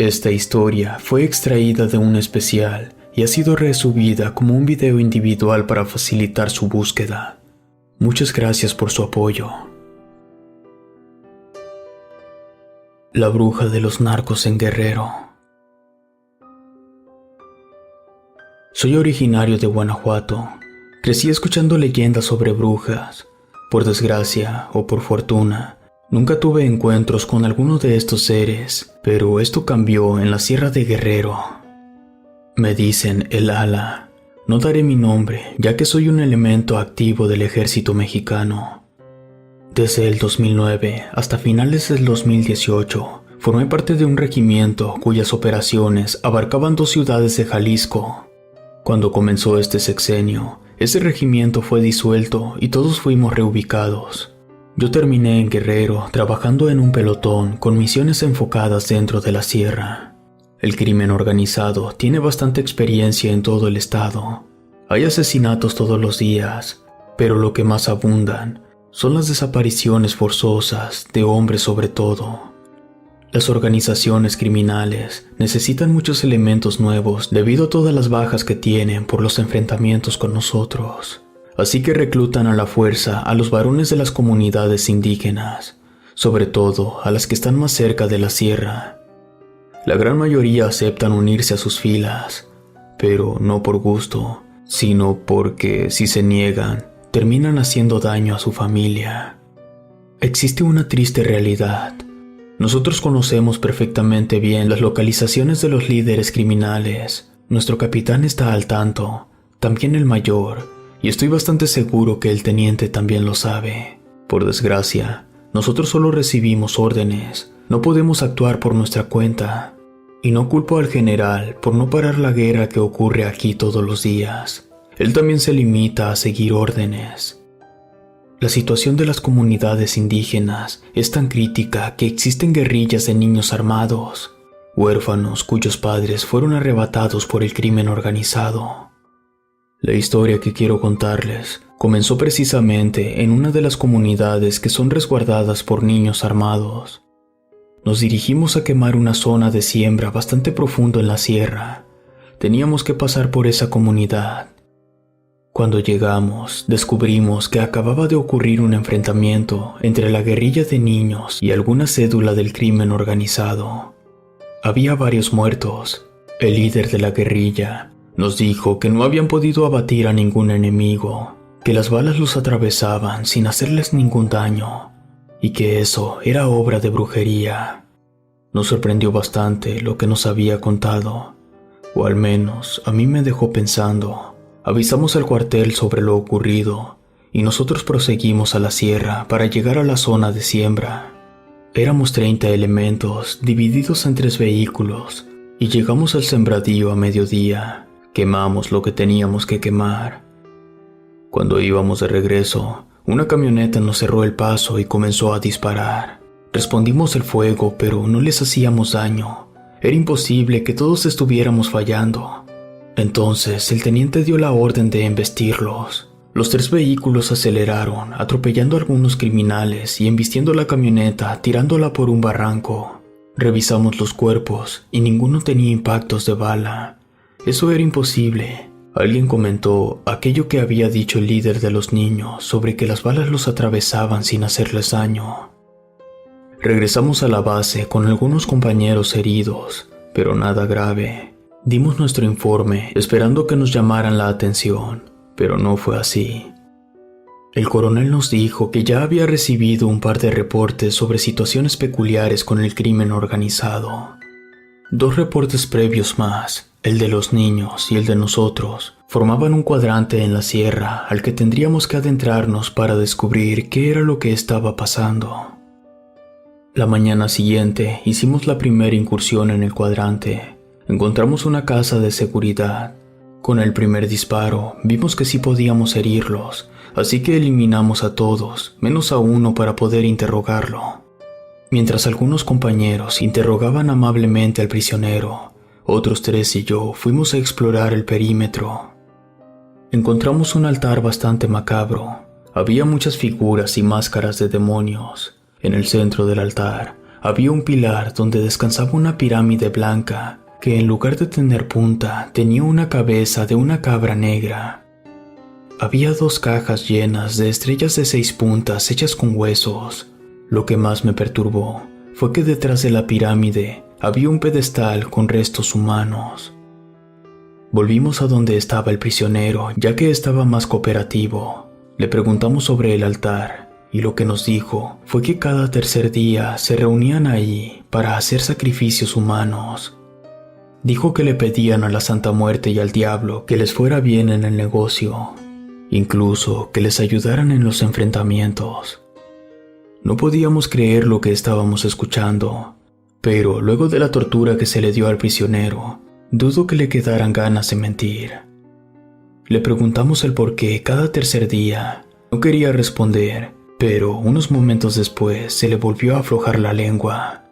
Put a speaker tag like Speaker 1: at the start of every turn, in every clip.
Speaker 1: Esta historia fue extraída de un especial y ha sido resubida como un video individual para facilitar su búsqueda. Muchas gracias por su apoyo. La bruja de los narcos en Guerrero. Soy originario de Guanajuato. Crecí escuchando leyendas sobre brujas. Por desgracia o por fortuna, nunca tuve encuentros con alguno de estos seres, pero esto cambió en la Sierra de Guerrero. Me dicen el Ala. No daré mi nombre, ya que soy un elemento activo del ejército mexicano. Desde el 2009 hasta finales del 2018, formé parte de un regimiento cuyas operaciones abarcaban 2 ciudades de Jalisco. Cuando comenzó este sexenio, ese regimiento fue disuelto y todos fuimos reubicados. Yo terminé en Guerrero trabajando en un pelotón con misiones enfocadas dentro de la sierra. El crimen organizado tiene bastante experiencia en todo el estado. Hay asesinatos todos los días, pero lo que más abundan son las desapariciones forzosas de hombres sobre todo. Las organizaciones criminales necesitan muchos elementos nuevos debido a todas las bajas que tienen por los enfrentamientos con nosotros. Así que reclutan a la fuerza a los varones de las comunidades indígenas, sobre todo a las que están más cerca de la sierra. La gran mayoría aceptan unirse a sus filas, pero no por gusto, sino porque si se niegan, terminan haciendo daño a su familia. Existe una triste realidad. Nosotros conocemos perfectamente bien las localizaciones de los líderes criminales. Nuestro capitán está al tanto, también el mayor, y estoy bastante seguro que el teniente también lo sabe. Por desgracia, nosotros solo recibimos órdenes, no podemos actuar por nuestra cuenta. Y no culpo al general por no parar la guerra que ocurre aquí todos los días. Él también se limita a seguir órdenes. La situación de las comunidades indígenas es tan crítica que existen guerrillas de niños armados, huérfanos cuyos padres fueron arrebatados por el crimen organizado. La historia que quiero contarles comenzó precisamente en una de las comunidades que son resguardadas por niños armados. Nos dirigimos a quemar una zona de siembra bastante profundo en la sierra. Teníamos que pasar por esa comunidad. Cuando llegamos, descubrimos que acababa de ocurrir un enfrentamiento entre la guerrilla de niños y alguna cédula del crimen organizado. Había varios muertos. El líder de la guerrilla nos dijo que no habían podido abatir a ningún enemigo, que las balas los atravesaban sin hacerles ningún daño, y que eso era obra de brujería. Nos sorprendió bastante lo que nos había contado, o al menos a mí me dejó pensando. Avisamos al cuartel sobre lo ocurrido y nosotros proseguimos a la sierra para llegar a la zona de siembra. Éramos 30 elementos divididos en 3 vehículos y llegamos al sembradío a mediodía. Quemamos lo que teníamos que quemar. Cuando íbamos de regreso, una camioneta nos cerró el paso y comenzó a disparar. Respondimos el fuego, pero no les hacíamos daño. Era imposible que todos estuviéramos fallando. Entonces el teniente dio la orden de embestirlos. Los 3 vehículos aceleraron, atropellando a algunos criminales y embistiendo la camioneta, tirándola por un barranco. Revisamos los cuerpos y ninguno tenía impactos de bala. Eso era imposible. Alguien comentó aquello que había dicho el líder de los niños sobre que las balas los atravesaban sin hacerles daño. Regresamos a la base con algunos compañeros heridos, pero nada grave. Dimos nuestro informe esperando que nos llamaran la atención, pero no fue así. El coronel nos dijo que ya había recibido un par de reportes sobre situaciones peculiares con el crimen organizado. 2 reportes previos más, el de los niños y el de nosotros, formaban un cuadrante en la sierra al que tendríamos que adentrarnos para descubrir qué era lo que estaba pasando. La mañana siguiente hicimos la primera incursión en el cuadrante. Encontramos una casa de seguridad. Con el primer disparo vimos que sí podíamos herirlos, así que eliminamos a todos, menos a uno para poder interrogarlo. Mientras algunos compañeros interrogaban amablemente al prisionero, otros 3 y yo fuimos a explorar el perímetro. Encontramos un altar bastante macabro. Había muchas figuras y máscaras de demonios. En el centro del altar había un pilar donde descansaba una pirámide blanca que en lugar de tener punta tenía una cabeza de una cabra negra. Había 2 cajas llenas de estrellas de 6 puntas hechas con huesos. Lo que más me perturbó fue que detrás de la pirámide había un pedestal con restos humanos. Volvimos a donde estaba el prisionero, ya que estaba más cooperativo. Le preguntamos sobre el altar, y lo que nos dijo fue que cada tercer día se reunían ahí para hacer sacrificios humanos. Dijo que le pedían a la Santa Muerte y al diablo que les fuera bien en el negocio, incluso que les ayudaran en los enfrentamientos. No podíamos creer lo que estábamos escuchando, pero luego de la tortura que se le dio al prisionero, dudo que le quedaran ganas de mentir. Le preguntamos el por qué cada tercer día. No quería responder, pero unos momentos después se le volvió a aflojar la lengua.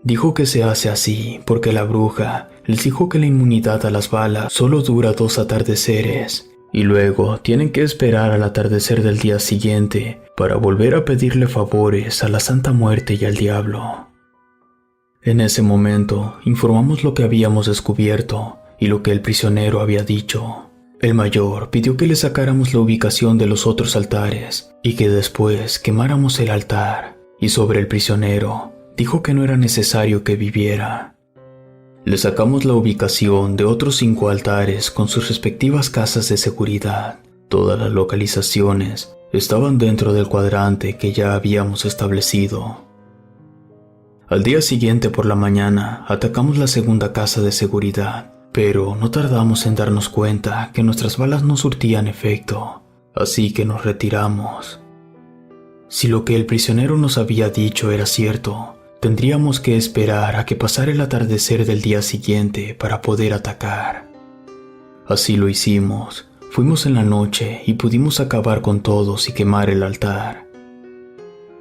Speaker 1: Dijo que se hace así porque la bruja les dijo que la inmunidad a las balas solo dura 2 atardeceres, y luego tienen que esperar al atardecer del día siguiente para volver a pedirle favores a la Santa Muerte y al diablo. En ese momento informamos lo que habíamos descubierto y lo que el prisionero había dicho. El mayor pidió que le sacáramos la ubicación de los otros altares y que después quemáramos el altar, y sobre el prisionero dijo que no era necesario que viviera. Le sacamos la ubicación de otros 5 altares con sus respectivas casas de seguridad. Todas las localizaciones estaban dentro del cuadrante que ya habíamos establecido. Al día siguiente por la mañana atacamos la segunda casa de seguridad, pero no tardamos en darnos cuenta que nuestras balas no surtían efecto, así que nos retiramos. Si lo que el prisionero nos había dicho era cierto, tendríamos que esperar a que pasara el atardecer del día siguiente para poder atacar. Así lo hicimos. Fuimos en la noche y pudimos acabar con todos y quemar el altar.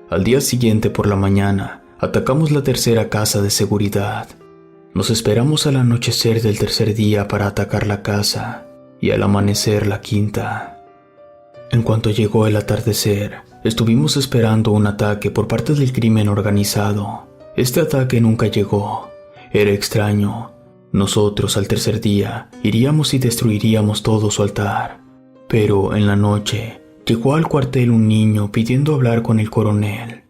Speaker 1: Al día siguiente por la mañana, atacamos la tercera casa de seguridad. Nos esperamos al anochecer del tercer día para atacar la casa y al amanecer la quinta. En cuanto llegó el atardecer, estuvimos esperando un ataque por parte del crimen organizado. Este ataque nunca llegó. Era extraño. Nosotros al tercer día iríamos y destruiríamos todo su altar. Pero en la noche llegó al cuartel un niño pidiendo hablar con el coronel.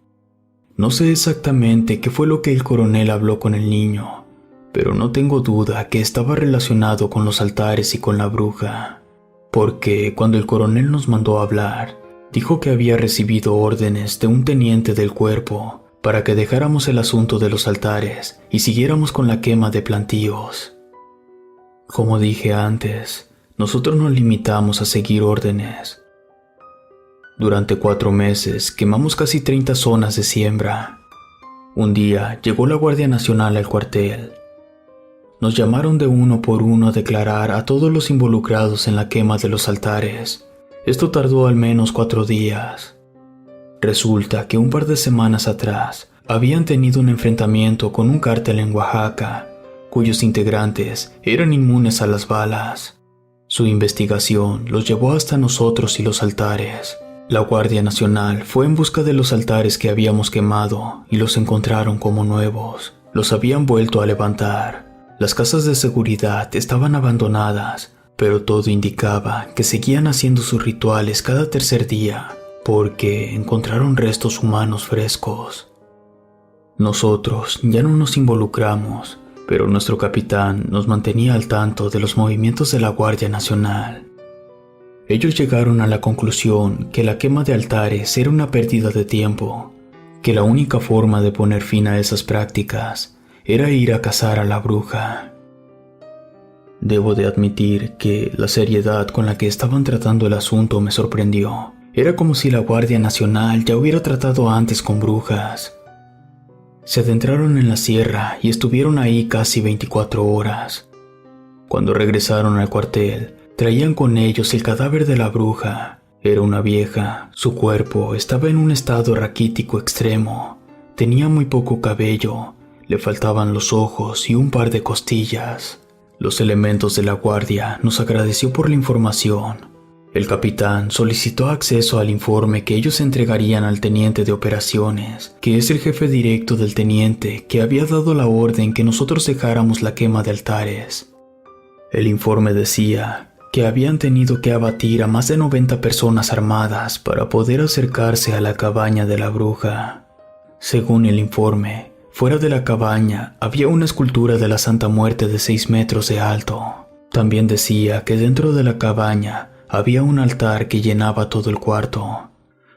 Speaker 1: No sé exactamente qué fue lo que el coronel habló con el niño, pero no tengo duda que estaba relacionado con los altares y con la bruja, porque cuando el coronel nos mandó a hablar, dijo que había recibido órdenes de un teniente del cuerpo para que dejáramos el asunto de los altares y siguiéramos con la quema de plantíos. Como dije antes, nosotros nos limitamos a seguir órdenes. Durante 4 meses quemamos casi 30 zonas de siembra. Un día llegó la Guardia Nacional al cuartel. Nos llamaron de uno por uno a declarar a todos los involucrados en la quema de los altares. Esto tardó al menos 4 días. Resulta que un par de semanas atrás habían tenido un enfrentamiento con un cártel en Oaxaca, cuyos integrantes eran inmunes a las balas. Su investigación los llevó hasta nosotros y los altares. La Guardia Nacional fue en busca de los altares que habíamos quemado y los encontraron como nuevos. Los habían vuelto a levantar. Las casas de seguridad estaban abandonadas, pero todo indicaba que seguían haciendo sus rituales cada tercer día, porque encontraron restos humanos frescos. Nosotros ya no nos involucramos, pero nuestro capitán nos mantenía al tanto de los movimientos de la Guardia Nacional. Ellos llegaron a la conclusión que la quema de altares era una pérdida de tiempo, que la única forma de poner fin a esas prácticas era ir a cazar a la bruja. Debo de admitir que la seriedad con la que estaban tratando el asunto me sorprendió. Era como si la Guardia Nacional ya hubiera tratado antes con brujas. Se adentraron en la sierra y estuvieron ahí casi 24 horas. Cuando regresaron al cuartel, traían con ellos el cadáver de la bruja. Era una vieja. Su cuerpo estaba en un estado raquítico extremo. Tenía muy poco cabello, le faltaban los ojos y un par de costillas. Los elementos de la guardia nos agradeció por la información. El capitán solicitó acceso al informe que ellos entregarían al teniente de operaciones, que es el jefe directo del teniente que había dado la orden que nosotros dejáramos la quema de altares. El informe decía que habían tenido que abatir a más de 90 personas armadas para poder acercarse a la cabaña de la bruja. Según el informe, fuera de la cabaña había una escultura de la Santa Muerte de 6 metros de alto. También decía que dentro de la cabaña había un altar que llenaba todo el cuarto.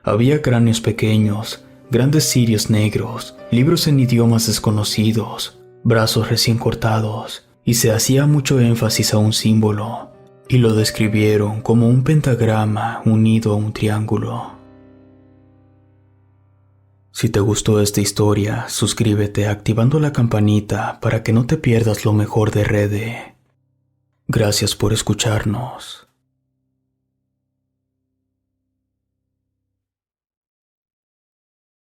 Speaker 1: Había cráneos pequeños, grandes cirios negros, libros en idiomas desconocidos, brazos recién cortados, y se hacía mucho énfasis a un símbolo, y lo describieron como un pentagrama unido a un triángulo. Si te gustó esta historia, suscríbete activando la campanita para que no te pierdas lo mejor de Rede. Gracias por escucharnos.